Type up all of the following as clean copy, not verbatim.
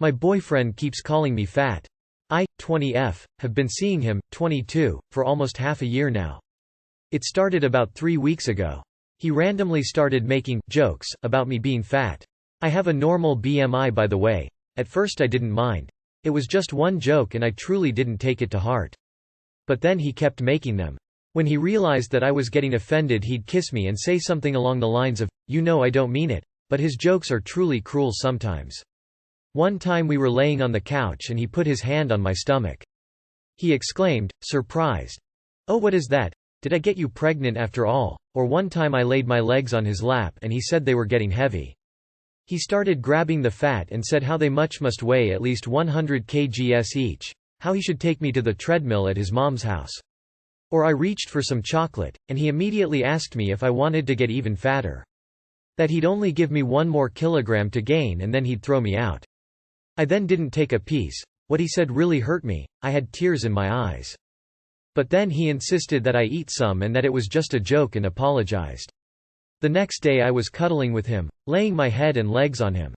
My boyfriend keeps calling me fat. I, 20F, have been seeing him, 22, for almost half a year now. It started about 3 weeks ago. He randomly started making jokes about me being fat. I have a normal BMI, by the way. At first I didn't mind. It was just one joke and I truly didn't take it to heart. But then he kept making them. When he realized that I was getting offended, he'd kiss me and say something along the lines of, "You know I don't mean it," but his jokes are truly cruel sometimes. One time we were laying on the couch and he put his hand on my stomach. He exclaimed, surprised, "Oh, what is that? Did I get you pregnant after all?" Or one time I laid my legs on his lap and he said they were getting heavy. He started grabbing the fat and said how they must weigh at least 100 kgs each, how he should take me to the treadmill at his mom's house. Or I reached for some chocolate, and he immediately asked me if I wanted to get even fatter. That he'd only give me 1 more kilogram to gain and then he'd throw me out. I then didn't take a piece. What he said really hurt me. I had tears in my eyes. But then he insisted that I eat some and that it was just a joke and apologized. The next day I was cuddling with him, laying my head and legs on him.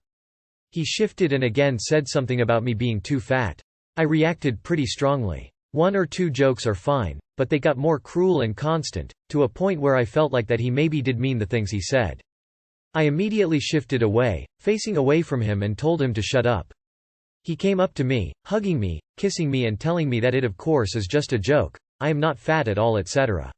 He shifted and again said something about me being too fat. I reacted pretty strongly. 1 or 2 jokes are fine, but they got more cruel and constant, to a point where I felt like that he maybe did mean the things he said. I immediately shifted away, facing away from him, and told him to shut up. He came up to me, hugging me, kissing me and telling me that it of course is just a joke, I am not fat at all, etc.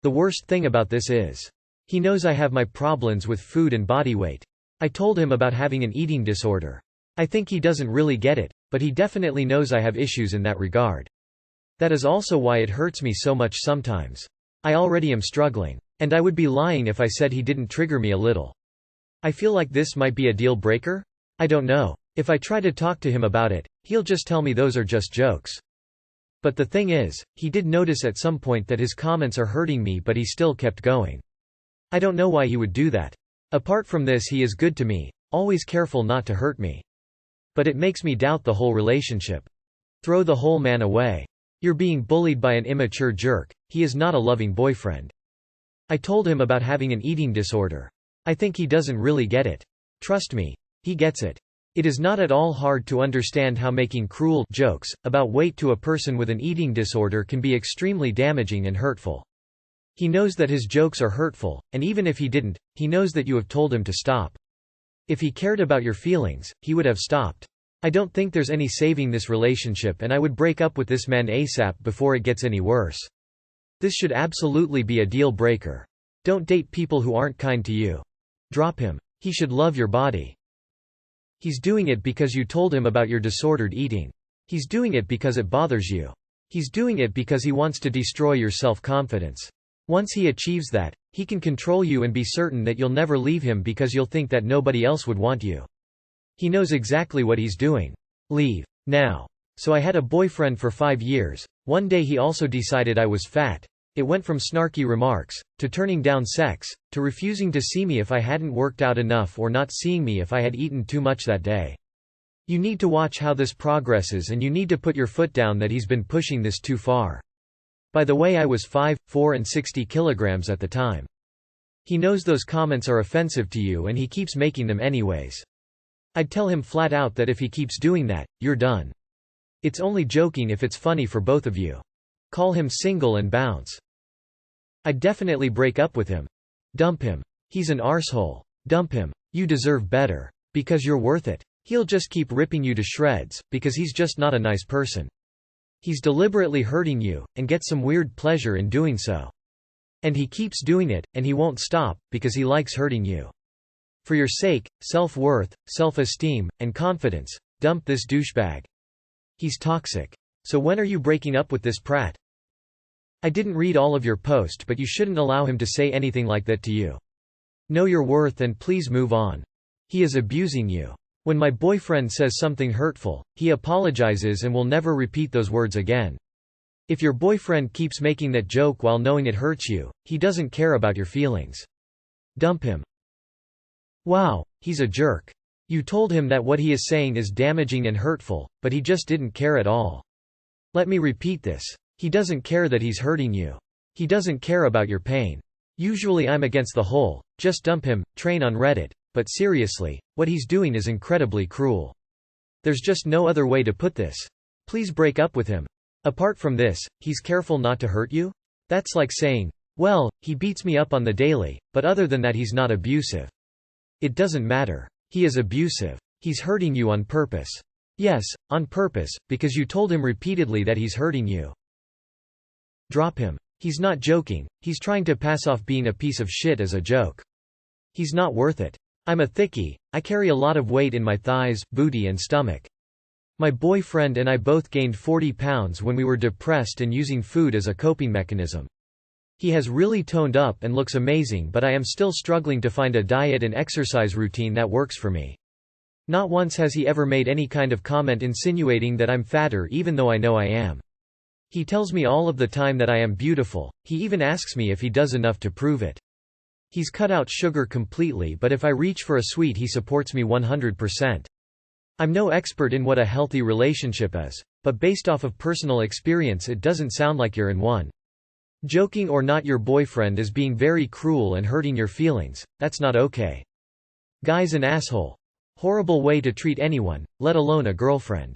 The worst thing about this is, he knows I have my problems with food and body weight. I told him about having an eating disorder. I think he doesn't really get it, but he definitely knows I have issues in that regard. That is also why it hurts me so much sometimes. I already am struggling. And I would be lying if I said he didn't trigger me a little. I feel like this might be a deal breaker? I don't know. If I try to talk to him about it, he'll just tell me those are just jokes. But the thing is, he did notice at some point that his comments are hurting me, but he still kept going. I don't know why he would do that. Apart from this, he is good to me, always careful not to hurt me. But it makes me doubt the whole relationship. Throw the whole man away. You're being bullied by an immature jerk. He is not a loving boyfriend. I told him about having an eating disorder. I think he doesn't really get it. Trust me, he gets it. It is not at all hard to understand how making cruel jokes about weight to a person with an eating disorder can be extremely damaging and hurtful. He knows that his jokes are hurtful, and even if he didn't, he knows that you have told him to stop. If he cared about your feelings, he would have stopped. I don't think there's any saving this relationship, and I would break up with this man ASAP before it gets any worse. This should absolutely be a deal breaker. Don't date people who aren't kind to you. Drop him. He should love your body. He's doing it because you told him about your disordered eating. He's doing it because it bothers you. He's doing it because he wants to destroy your self-confidence. Once he achieves that, he can control you and be certain that you'll never leave him because you'll think that nobody else would want you. He knows exactly what he's doing. Leave. Now. So I had a boyfriend for 5 years. One day he also decided I was fat. It went from snarky remarks, to turning down sex, to refusing to see me if I hadn't worked out enough or not seeing me if I had eaten too much that day. You need to watch how this progresses, and you need to put your foot down that he's been pushing this too far. By the way, I was 5'4" and 60 kilograms at the time. He knows those comments are offensive to you and he keeps making them anyways. I'd tell him flat out that if he keeps doing that, you're done. It's only joking if it's funny for both of you. Call him single and bounce. I'd definitely break up with him. Dump him. He's an arsehole. Dump him. You deserve better. Because you're worth it. He'll just keep ripping you to shreds, because he's just not a nice person. He's deliberately hurting you, and gets some weird pleasure in doing so. And he keeps doing it, and he won't stop, because he likes hurting you. For your sake, self-worth, self-esteem, and confidence, dump this douchebag. He's toxic. So when are you breaking up with this prat? I didn't read all of your post, but you shouldn't allow him to say anything like that to you. Know your worth and please move on. He is abusing you. When my boyfriend says something hurtful, he apologizes and will never repeat those words again. If your boyfriend keeps making that joke while knowing it hurts you, he doesn't care about your feelings. Dump him. Wow, he's a jerk. You told him that what he is saying is damaging and hurtful, but he just didn't care at all. Let me repeat this. He doesn't care that he's hurting you. He doesn't care about your pain. Usually I'm against the whole, just dump him, train on Reddit, but seriously, what he's doing is incredibly cruel. There's just no other way to put this. Please break up with him. Apart from this, he's careful not to hurt you? That's like saying, well, he beats me up on the daily, but other than that he's not abusive. It doesn't matter. He is abusive. He's hurting you on purpose. Yes, on purpose, because you told him repeatedly that he's hurting you. Drop him. He's not joking, he's trying to pass off being a piece of shit as a joke. He's not worth it. I'm a thickie, I carry a lot of weight in my thighs, booty and stomach. My boyfriend and I both gained 40 pounds when we were depressed and using food as a coping mechanism. He has really toned up and looks amazing, but I am still struggling to find a diet and exercise routine that works for me. Not once has he ever made any kind of comment insinuating that I'm fatter even though I know I am. He tells me all of the time that I am beautiful, he even asks me if he does enough to prove it. He's cut out sugar completely, but if I reach for a sweet he supports me 100%. I'm no expert in what a healthy relationship is, but based off of personal experience it doesn't sound like you're in one. Joking or not, your boyfriend is being very cruel and hurting your feelings, that's not okay. Guy's an asshole. Horrible way to treat anyone, let alone a girlfriend.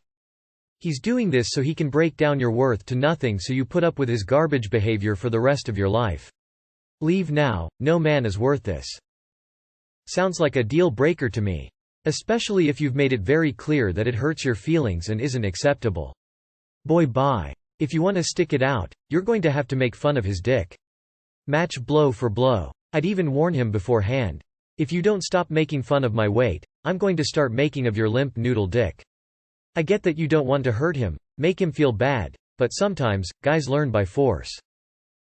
He's doing this so he can break down your worth to nothing, so you put up with his garbage behavior for the rest of your life. Leave now, no man is worth this. Sounds like a deal breaker to me. Especially if you've made it very clear that it hurts your feelings and isn't acceptable. Boy, bye. If you want to stick it out, you're going to have to make fun of his dick. Match blow for blow. I'd even warn him beforehand. If you don't stop making fun of my weight, I'm going to start making of your limp noodle dick. I get that you don't want to hurt him, make him feel bad, but sometimes, guys learn by force.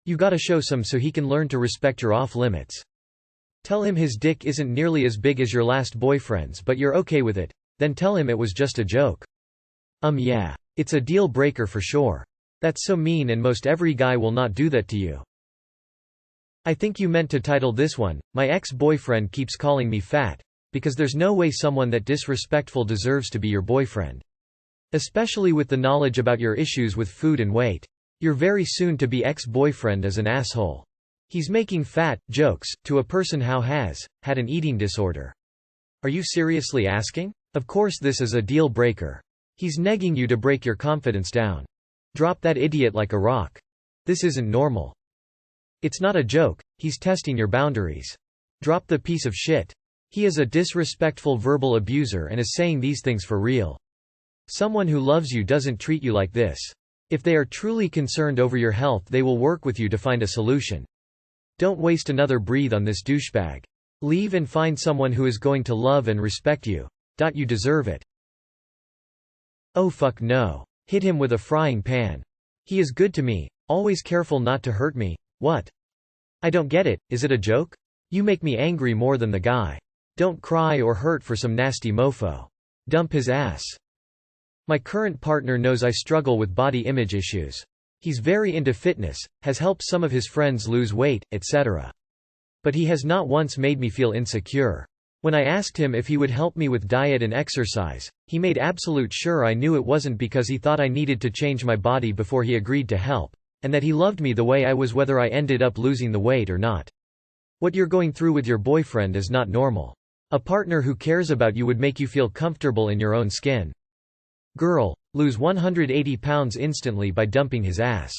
You gotta show some so he can learn to respect your off-limits. Tell him his dick isn't nearly as big as your last boyfriend's but you're okay with it, then tell him it was just a joke. Yeah. It's a deal breaker for sure. That's so mean and most every guy will not do that to you. I think you meant to title this one, My Ex-Boyfriend Keeps Calling Me Fat, because there's no way someone that disrespectful deserves to be your boyfriend. Especially with the knowledge about your issues with food and weight. Your very soon-to-be ex-boyfriend is an asshole. He's making fat jokes to a person who has had an eating disorder. Are you seriously asking? Of course this is a deal breaker. He's negging you to break your confidence down. Drop that idiot like a rock. This isn't normal. It's not a joke, he's testing your boundaries. Drop the piece of shit. He is a disrespectful verbal abuser and is saying these things for real. Someone who loves you doesn't treat you like this. If they are truly concerned over your health, they will work with you to find a solution. Don't waste another breath on this douchebag. Leave and find someone who is going to love and respect you. You deserve it. Oh fuck no. Hit him with a frying pan. He is good to me, always careful not to hurt me. What? I don't get it, is it a joke? You make me angry more than the guy. Don't cry or hurt for some nasty mofo. Dump his ass. My current partner knows I struggle with body image issues. He's very into fitness, has helped some of his friends lose weight, etc. But he has not once made me feel insecure. When I asked him if he would help me with diet and exercise, he made absolute sure I knew it wasn't because he thought I needed to change my body before he agreed to help, and that he loved me the way I was whether I ended up losing the weight or not. What you're going through with your boyfriend is not normal. A partner who cares about you would make you feel comfortable in your own skin. Girl, lose 180 pounds instantly by dumping his ass.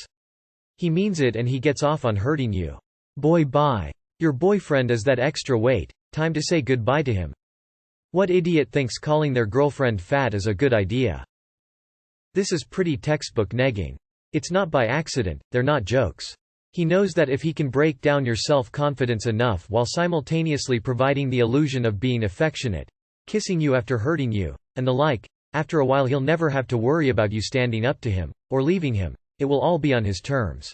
He means it and he gets off on hurting you. Boy, bye. Your boyfriend is that extra weight, time to say goodbye to him. What idiot thinks calling their girlfriend fat is a good idea? This is pretty textbook negging. It's not by accident, they're not jokes. He knows that if he can break down your self-confidence enough while simultaneously providing the illusion of being affectionate, kissing you after hurting you, and the like, after a while he'll never have to worry about you standing up to him, or leaving him. It will all be on his terms.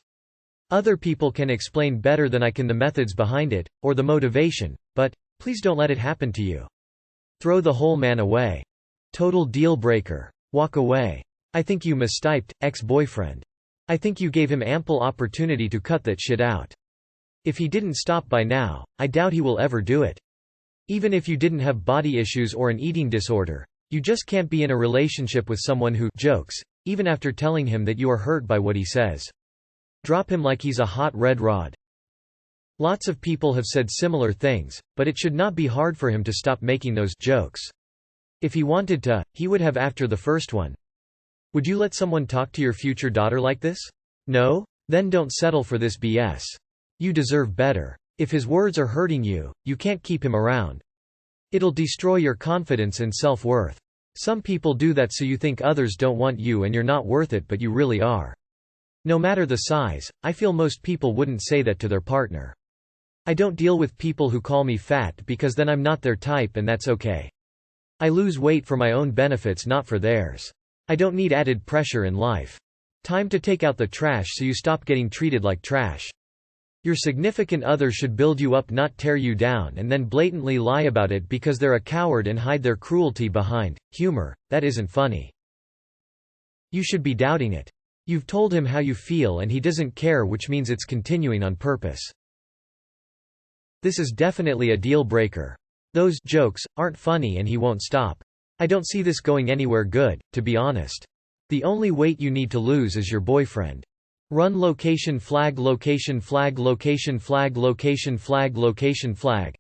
Other people can explain better than I can the methods behind it, or the motivation, but, please don't let it happen to you. Throw the whole man away. Total deal breaker. Walk away. I think you mistyped, ex-boyfriend. I think you gave him ample opportunity to cut that shit out. If he didn't stop by now, I doubt he will ever do it. Even if you didn't have body issues or an eating disorder, you just can't be in a relationship with someone who jokes, even after telling him that you are hurt by what he says. Drop him like he's a hot red rod. Lots of people have said similar things, but it should not be hard for him to stop making those jokes. If he wanted to, he would have after the first one. Would you let someone talk to your future daughter like this? No? Then don't settle for this BS. You deserve better. If his words are hurting you, you can't keep him around. It'll destroy your confidence and self-worth. Some people do that so you think others don't want you and you're not worth it, but you really are. No matter the size, I feel most people wouldn't say that to their partner. I don't deal with people who call me fat because then I'm not their type, and that's okay. I lose weight for my own benefits, not for theirs. I don't need added pressure in life. Time to take out the trash so you stop getting treated like trash. Your significant other should build you up, not tear you down and then blatantly lie about it because they're a coward and hide their cruelty behind humor. That isn't funny. You should be doubting it. You've told him how you feel and he doesn't care, which means it's continuing on purpose. This is definitely a deal breaker. Those jokes aren't funny and he won't stop. I don't see this going anywhere good, to be honest. The only weight you need to lose is your boyfriend. Run location flag location flag location flag location flag location flag.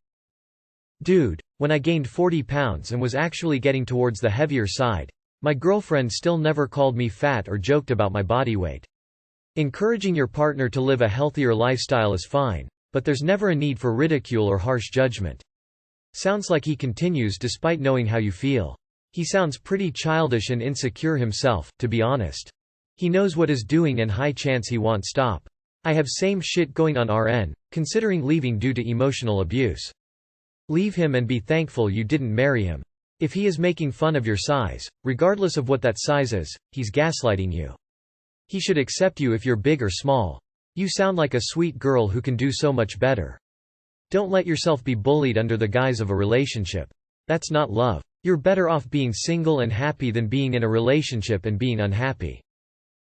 Dude, when I gained 40 pounds and was actually getting towards the heavier side, my girlfriend still never called me fat or joked about my body weight. Encouraging your partner to live a healthier lifestyle is fine, but there's never a need for ridicule or harsh judgment. Sounds like he continues despite knowing how you feel. He sounds pretty childish and insecure himself, to be honest. He knows what he's doing and high chance he won't stop. I have same shit going on RN, considering leaving due to emotional abuse. Leave him and be thankful you didn't marry him. If he is making fun of your size, regardless of what that size is, he's gaslighting you. He should accept you if you're big or small. You sound like a sweet girl who can do so much better. Don't let yourself be bullied under the guise of a relationship. That's not love. You're better off being single and happy than being in a relationship and being unhappy.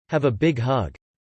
Have a big hug.